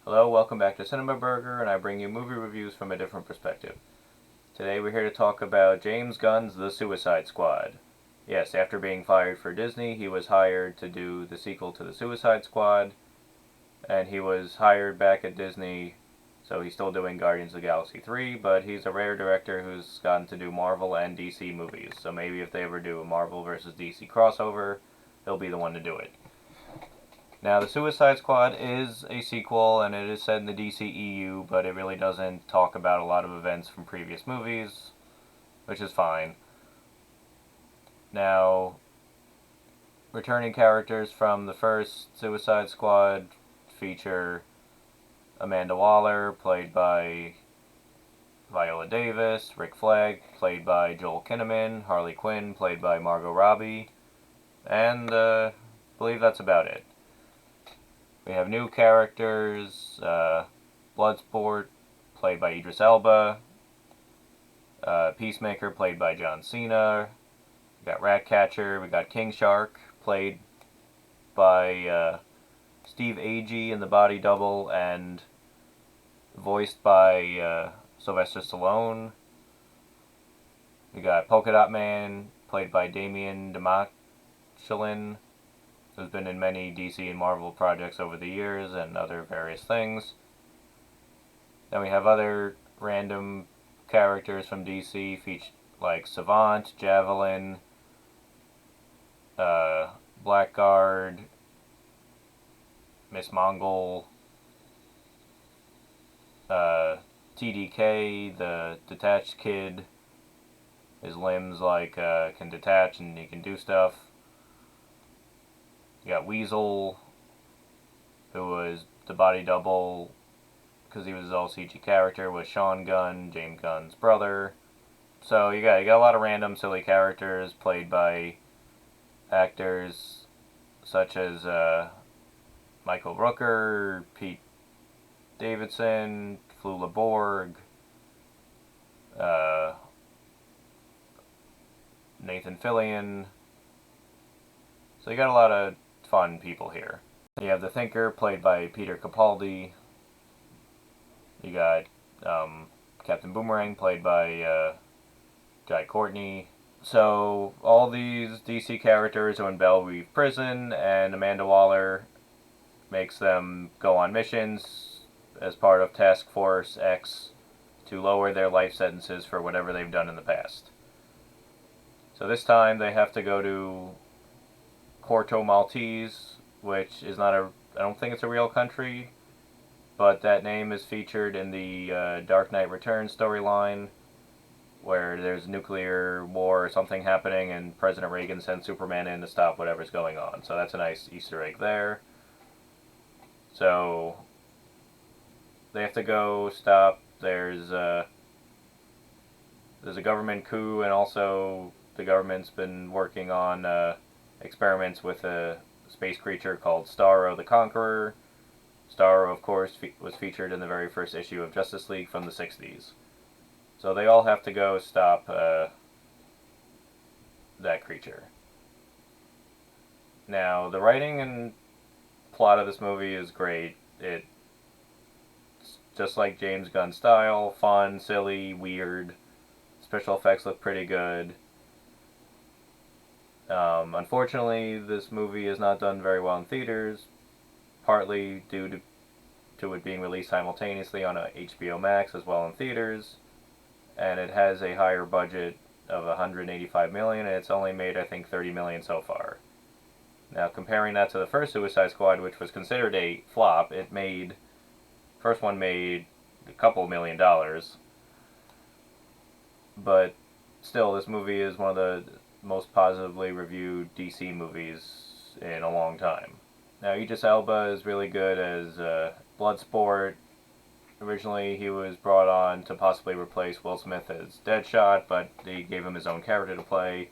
Hello, welcome back to CinemaBurger, and I bring you movie reviews from a different perspective. Today we're here to talk about James Gunn's The Suicide Squad. Yes, after being fired for Disney, he was hired to do the sequel to The Suicide Squad, and he was hired back at Disney, so he's still doing Guardians of the Galaxy 3, but he's a rare director who's gotten to do Marvel and DC movies, so maybe if they ever do a Marvel versus DC crossover, he'll be the one to do it. Now, The Suicide Squad is a sequel, and it is set in the DCEU, but it really doesn't talk about a lot of events from previous movies, which is fine. Now, returning characters from the first Suicide Squad feature Amanda Waller, played by Viola Davis, Rick Flag, played by Joel Kinnaman, Harley Quinn, played by Margot Robbie, and I believe that's about it. We have new characters, Bloodsport, played by Idris Elba, Peacemaker, played by John Cena, we got Ratcatcher, we got King Shark, played by Steve Agee in the body double and voiced by Sylvester Stallone. We got Polka Dot Man, played by Damien Demachelin, who's been in many DC and Marvel projects over the years and other various things. Then we have other random characters from DC, like Savant, Javelin, Blackguard, Miss Mongol, TDK, the detached kid. His limbs can detach and he can do stuff. You got Weasel, who was the body double because he was his all CG character, was Sean Gunn, James Gunn's brother. So you got a lot of random silly characters played by actors such as Michael Rooker, Pete Davidson, Flula Borg, Nathan Fillion. So you got a lot of fun people here. You have the Thinker, played by Peter Capaldi. You got Captain Boomerang, played by Jai Courtney. So all these DC characters are in Bellevue Prison, and Amanda Waller makes them go on missions as part of Task Force X to lower their life sentences for whatever they've done in the past. So this time they have to go to Corto Maltese, which is not I don't think it's a real country, but that name is featured in the Dark Knight Returns storyline, where there's nuclear war or something happening, and President Reagan sends Superman in to stop whatever's going on. So that's a nice Easter egg there. So they have to go stop. There's a government coup, and also the government's been working on experiments with a space creature called Starro the Conqueror. Starro, of course, was featured in the very first issue of Justice League from the 60s. So they all have to go stop that creature. Now, the writing and plot of this movie is great. It's just like James Gunn's style, fun, silly, weird. Special effects look pretty good. Unfortunately, this movie is not done very well in theaters, partly due to it being released simultaneously on HBO Max as well in theaters, and it has a higher budget of $185 million, and it's only made, I think, $30 million so far. Now, comparing that to the first Suicide Squad, which was considered a flop, first one made a couple $1,000,000, but still, this movie is one of the most positively reviewed DC movies in a long time. Now, Idris Elba is really good as Bloodsport. Originally, he was brought on to possibly replace Will Smith as Deadshot, but they gave him his own character to play.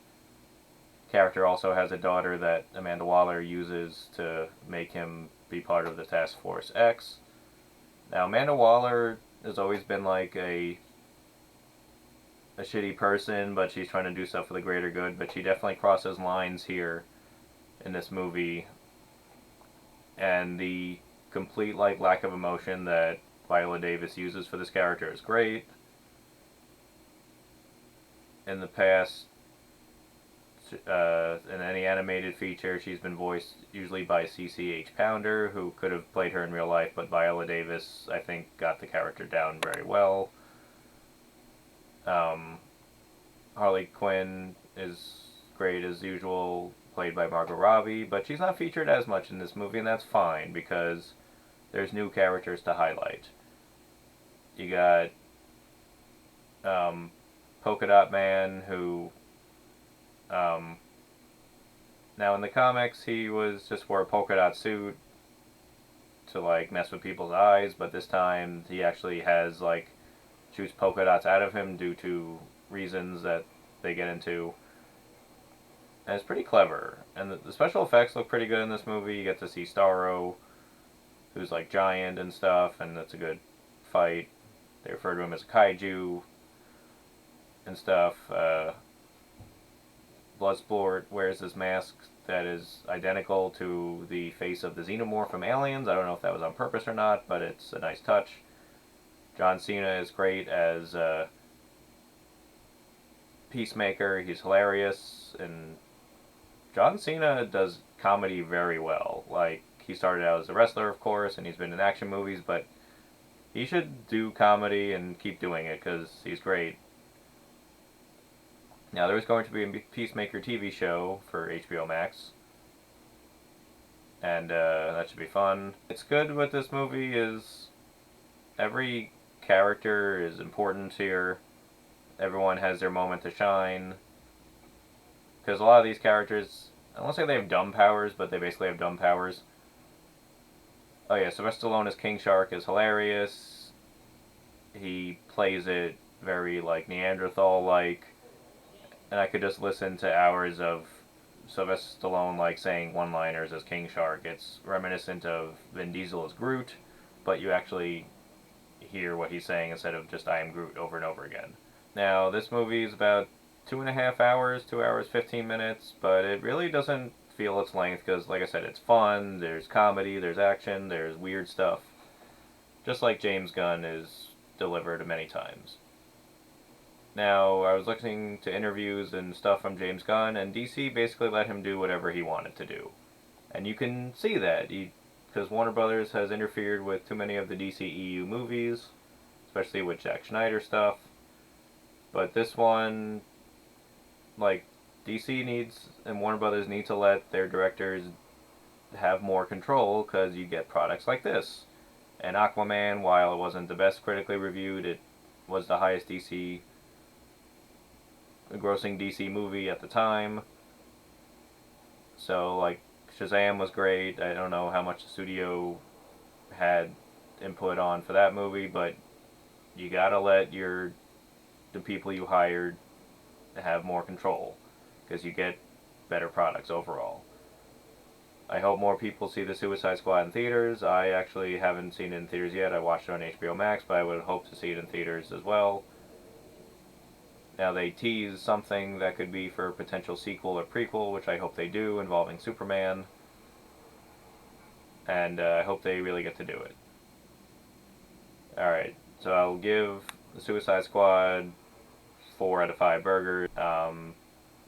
The character also has a daughter that Amanda Waller uses to make him be part of the Task Force X. Now, Amanda Waller has always been like a shitty person, but she's trying to do stuff for the greater good, but she definitely crosses lines here in this movie. And the complete lack of emotion that Viola Davis uses for this character is great. In the past, in any animated feature, she's been voiced usually by CCH Pounder, who could have played her in real life, but Viola Davis, I think, got the character down very well. Harley Quinn is great as usual, played by Margot Robbie, but she's not featured as much in this movie, and that's fine, because there's new characters to highlight. You got Polka Dot Man, who now in the comics he was just wore a polka dot suit to mess with people's eyes, but this time he actually has shoots polka dots out of him due to reasons that they get into. And it's pretty clever. And the special effects look pretty good in this movie. You get to see Starro, who's giant and stuff, and that's a good fight. They refer to him as a kaiju and stuff. Bloodsport wears this mask that is identical to the face of the Xenomorph from Aliens. I don't know if that was on purpose or not, but it's a nice touch. John Cena is great as Peacemaker. He's hilarious, and John Cena does comedy very well. He started out as a wrestler, of course, and he's been in action movies, but he should do comedy and keep doing it because he's great. Now, there's going to be a Peacemaker TV show for HBO Max, and that should be fun. What's good with this movie is every character is important here. Everyone has their moment to shine. Because a lot of these characters, I won't say they have dumb powers, but they basically have dumb powers. Oh yeah, Sylvester Stallone as King Shark is hilarious. He plays it very Neanderthal-like. And I could just listen to hours of Sylvester Stallone saying one-liners as King Shark. It's reminiscent of Vin Diesel as Groot, but you actually hear what he's saying instead of just I am Groot over and over again. Now, this movie is about 2.5 hours, 2 hours, 15 minutes, but it really doesn't feel its length because, like I said, it's fun, there's comedy, there's action, there's weird stuff. Just like James Gunn is delivered many times. Now, I was listening to interviews and stuff from James Gunn, and DC basically let him do whatever he wanted to do. And you can see that, because Warner Brothers has interfered with too many of the DCEU movies, especially with Zack Snyder stuff. But this one, DC needs, and Warner Brothers need to let their directors have more control, because you get products like this. And Aquaman, while it wasn't the best critically reviewed, it was the highest grossing DC movie at the time. So, Shazam was great. I don't know how much the studio had input on for that movie, but you gotta let the people you hired have more control, because you get better products overall. I hope more people see the Suicide Squad in theaters. I actually haven't seen it in theaters yet. I watched it on HBO Max, but I would hope to see it in theaters as well. Now they tease something that could be for a potential sequel or prequel, which I hope they do, involving Superman. And I hope they really get to do it. Alright, so I'll give the Suicide Squad 4 out of 5 burgers. Now,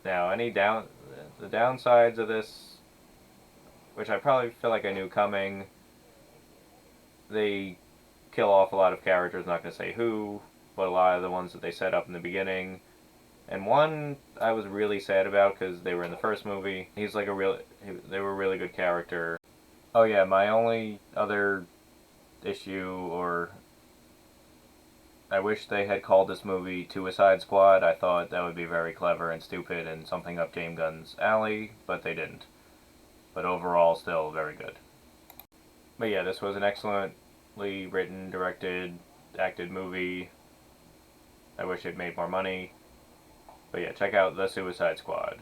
the downsides of this, which I probably feel like I knew coming, they kill off a lot of characters, not going to say who, but a lot of the ones that they set up in the beginning. And one I was really sad about because they were in the first movie. They were a really good character. Oh yeah, my only other issue, or I wish they had called this movie Suicide Squad. I thought that would be very clever and stupid and something up James Gunn's alley, but they didn't. But overall, still very good. But yeah, this was an excellently written, directed, acted movie. I wish it made more money. But yeah, check out The Suicide Squad.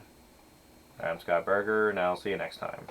I'm Scott Berger, and I'll see you next time.